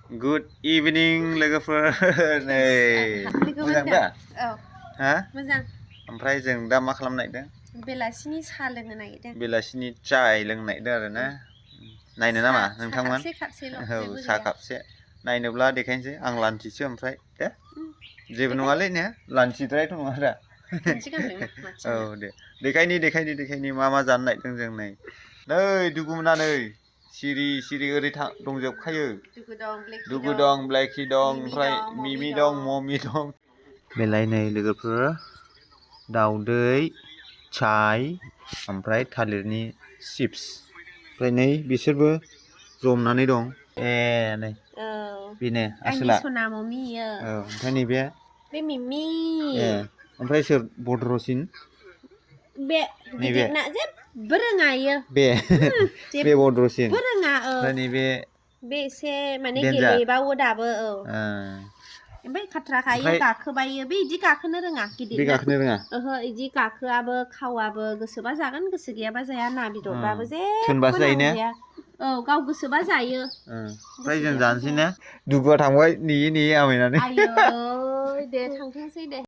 Good evening लोगोफोर नै मोजां दा औ हा मोजां ओमफ्राय जों दा मा खालामनो नागिरदों बेलासिनि साहा लोंनो नागिरदों बेलासिनि चाय लोंनो नागिरदों आरो ना नायनो नामा नोंथांमोन कापसेल' औ जेबो साहा गैया कापसे नायनोब्ला देखायनोसै आं लान्थिसो ओमफ्राय दे जेबो नङालै ने लान्थिद्रायथ' नङा दा औ दे देखायनि मा जानो नागिरदों जों नै दुगुमोना नै सिरि सिरि ओरै दंजोबखायो दुगु दं ब्लेकि दं ओमफ्राय मिमि दं ममि दं बेलाय नै लोगोफोर दाउदै चाय ओमफ्राय थालिरनि चिप्स ओमफ्राय नै बिसोरबो जमनानै दं नै बेनो आसोला सना ममि औ ओमफ्राय नैबे बे मिमि ओमफ्राय सोर भद्रसिन बे गिदिरना जेबो रोङा इयो बे भद्रसिन जेबो रोङा ओमफ्राय नैबे बे एसे माने गेलेबावो दाबो ओमफ्राय खाथ्राखा इयो गाखोबायो बे इदि गाखोनो रोङा बे गिदिरनो गाखोनो रोङा ओहो इदि गाखोआबो खावाबो गोसोबा जागोन गोसो गैयाबा जाया ना बेदरबाबो थोनबासो जेबो जायो ने नांजाया औ गाव गोसोबा जायो ओमफ्राय जों जानोसै ने दुगुआ थांबाय नेयै नेयै आमायनानै आयै दे थांथोंसै दे